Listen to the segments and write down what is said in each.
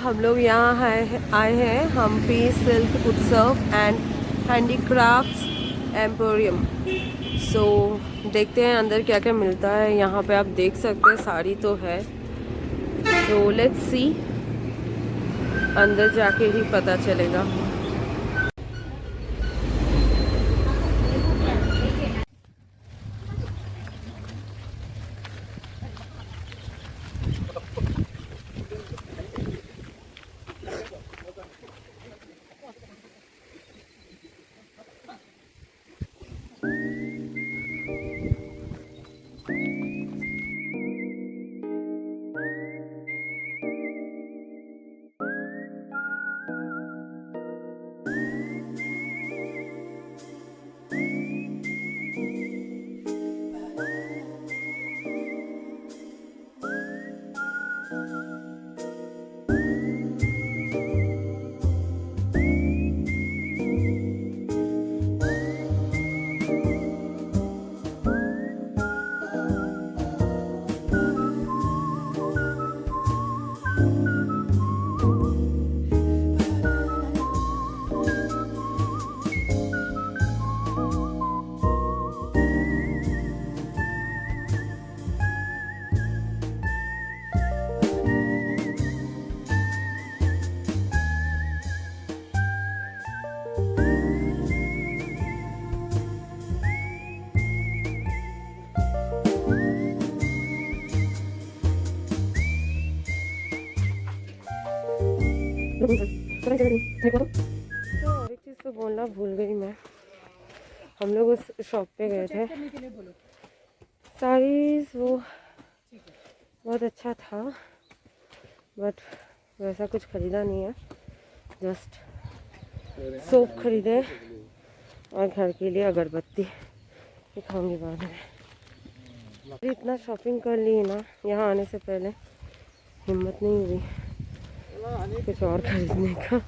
हम लोग यहाँ आए हैं हम्पी सिल्क उत्सव एंड हैंडीक्राफ्ट्स एम्पोरियम। सो देखते हैं अंदर क्या क्या मिलता है। यहाँ पे आप देख सकते हैं साड़ी तो है। सो लेट्स सी, अंदर जाके ही पता चलेगा। तो और एक चीज़ तो बोलना भूल गई मैं। हम लोग उस शॉप पे गए थे, साड़ीज़ वो बहुत अच्छा था, बट वैसा कुछ ख़रीदा नहीं है। जस्ट सोप खरीदे और घर के लिए अगरबत्ती दिखाऊंगी बाद में। इतना शॉपिंग कर ली ना, यहाँ आने से पहले हिम्मत नहीं हुई कुछ और खरीदने का।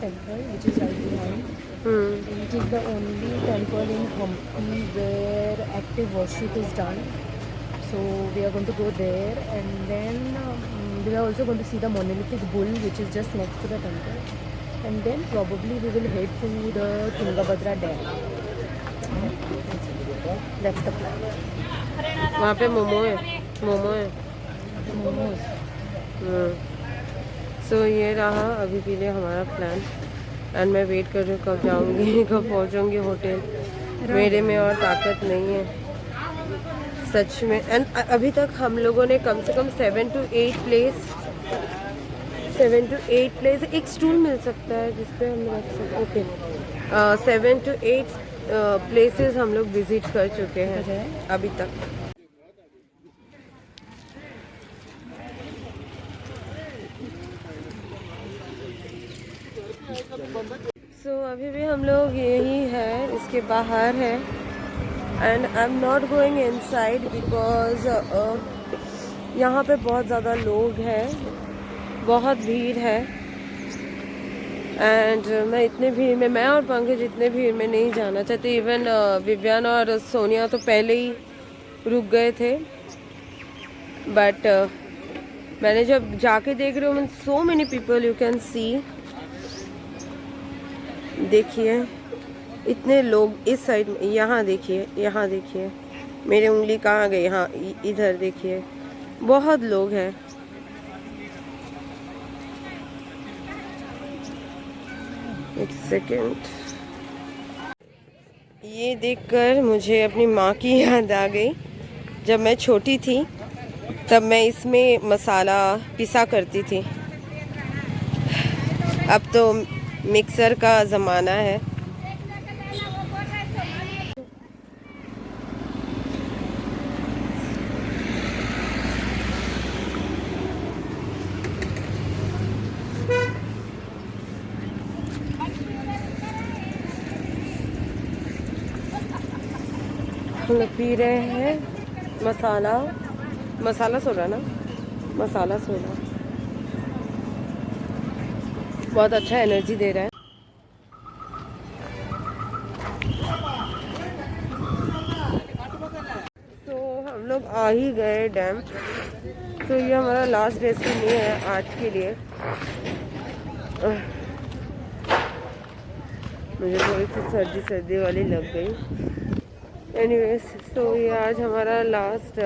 Temple, which is right behind. It is the only temple in Hampi where active worship is done. So we are going to go there, and then we are also going to see the monolithic bull, which is just next to the temple. And then probably we will head to the Tungabhadra Dam. That's the plan. वहाँ पे मोमो है, Momos. सो ये रहा अभी के लिए हमारा plan. And मैं वेट कर रही हूँ कब जाऊँगी, कब पहुँचूँगी होटल। मेरे में और ताकत नहीं है सच में। एंड अभी तक हम लोगों ने कम से कम 7 to 8 प्लेस, एक स्टूल मिल सकता है जिसपे हम रख सकते। ओके, 7 to 8 प्लेसेस हम लोग विजिट कर चुके हैं अभी तक। सो अभी भी हम लोग यही है, इसके बाहर है। And I am not going inside because यहाँ पे बहुत ज़्यादा लोग हैं, बहुत भीड़ है। एंड मैं इतने भीड़ में, मैं और पंकज इतने भीड़ में नहीं जाना चाहते। इवन विवियन और सोनिया तो पहले ही रुक गए थे। बट मैंने जब जाके देख रही हूँ, so many people you can see. देखिए इतने लोग इस साइड में, यहाँ देखिए, यहाँ देखिए, मेरी उंगली कहाँ गई? हाँ इधर देखिए, बहुत लोग हैं। एक सेकेंड, ये देखकर मुझे अपनी माँ की याद आ गई। जब मैं छोटी थी तब मैं इसमें मसाला पिसा करती थी। अब तो मिक्सर का ज़माना है। हम लोग पी रहे हैं मसाला सोडा ना, मसाला सोडा। बहुत अच्छा एनर्जी दे रहा है। तो हम लोग आ ही गए डैम। तो ये हमारा लास्ट डेस्टिनेशन है आज के लिए। मुझे थोड़ी सी सर्दी वाली लग गई। एनीवेज, तो ये आज हमारा लास्ट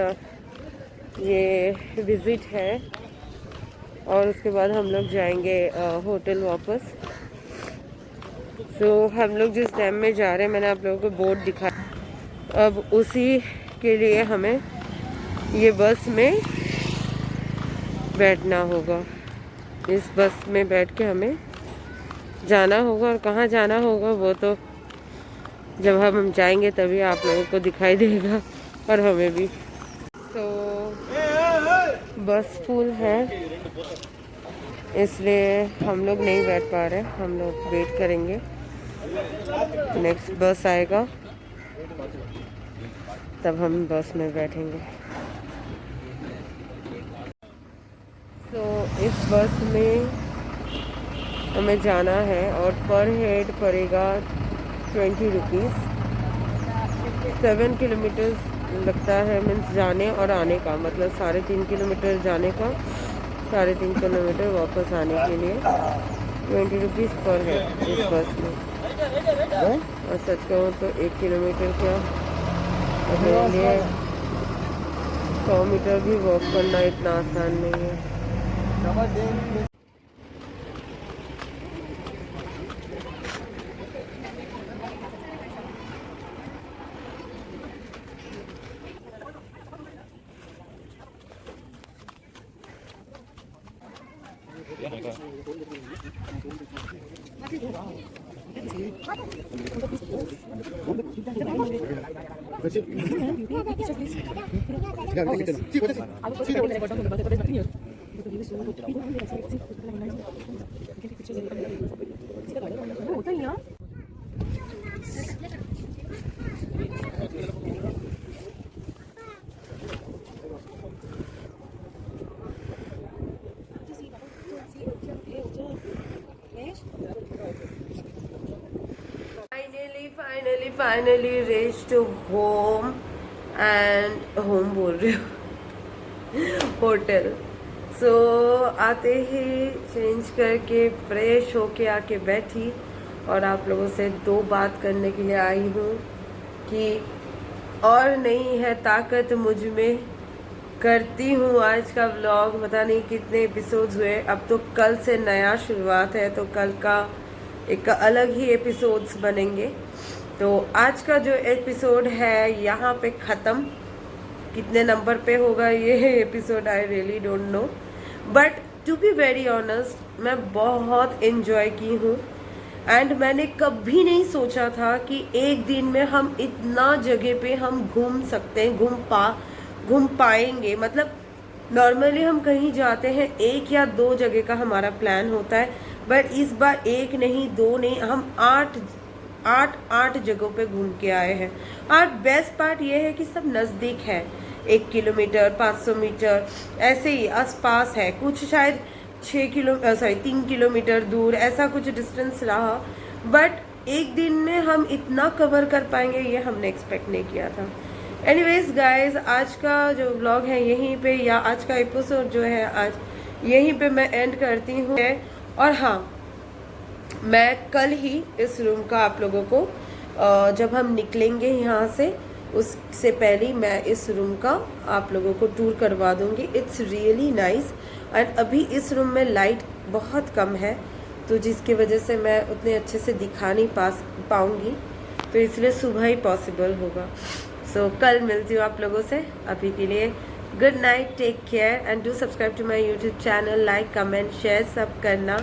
ये विज़िट है और उसके बाद हम लोग जाएंगे होटल वापस। तो हम लोग जिस डैम में जा रहे हैं, मैंने आप लोगों को बोर्ड दिखाया। अब उसी के लिए हमें ये बस में बैठना होगा। इस बस में बैठ के हमें जाना होगा, और कहाँ जाना होगा वो तो जब हम जाएंगे तभी आप लोगों को दिखाई देगा, और हमें भी। तो बस फुल है, इसलिए हम लोग नहीं बैठ पा रहे। हम लोग वेट करेंगे, नेक्स्ट बस आएगा तब हम बस में बैठेंगे। तो इस बस में हमें जाना है और पर हेड पड़ेगा 20 रुपीज़। 7 किलोमीटर्स लगता है, मीन्स जाने और आने का, मतलब 3.5 किलोमीटर जाने का, 3.5 किलोमीटर वापस आने के लिए 20 रुपीज़ पर हेड इस बस में। और सच कहूँ तो 1 किलोमीटर क्या, मेरे लिए 100 मीटर भी वॉक करना इतना आसान नहीं है। Finally reached home, and home बोल रही हूँ, होटल। सो आते ही चेंज करके फ्रेश होके आके बैठी और आप लोगों से 2 बात करने के लिए आई हूँ कि और नहीं है ताकत मुझ में, करती हूँ आज का व्लॉग। पता नहीं कितने एपिसोड्स हुए, अब तो कल से नया शुरुआत है, तो कल का एक अलग ही एपिसोड्स बनेंगे। तो आज का जो एपिसोड है यहाँ पे ख़त्म। कितने नंबर पे होगा ये episode I really don't know, but to be very honest मैं बहुत एंजॉय की हूँ। एंड मैंने कभी नहीं सोचा था कि एक दिन में हम इतना जगह पे हम घूम सकते हैं, घूम पाएंगे। मतलब नॉर्मली हम कहीं जाते हैं 1 या 2 जगह का हमारा प्लान होता है, बट इस बार 1 नहीं 2 नहीं, हम 8 जगहों पे घूम के आए हैं। और बेस्ट पार्ट ये है कि सब नज़दीक है, 1 किलोमीटर 500 मीटर ऐसे ही आसपास है। कुछ शायद 3 किलोमीटर दूर ऐसा कुछ डिस्टेंस रहा, बट एक दिन में हम इतना कवर कर पाएंगे ये हमने एक्सपेक्ट नहीं किया था। एनीवेज गाइज, आज का जो व्लॉग है यहीं पे, या आज का एपिसोड जो है आज यहीं पे मैं एंड करती हूँ। और हाँ, मैं कल ही इस रूम का आप लोगों को जब हम निकलेंगे यहाँ से उससे पहले ही मैं इस रूम का आप लोगों को टूर करवा दूंगी। It's really nice. एंड अभी इस रूम में लाइट बहुत कम है, तो जिसकी वजह से मैं उतने अच्छे से दिखा नहीं पाऊँगी, तो इसलिए सुबह ही पॉसिबल होगा। सो कल मिलती हूँ आप लोगों से। अभी के लिए good night, take care and do subscribe to my YouTube channel, like comment share सब करना।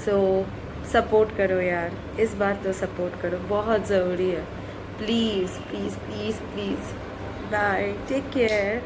सो सपोर्ट करो यार, इस बार तो सपोर्ट करो, बहुत ज़रूरी है। Please please please please. Bye, take care.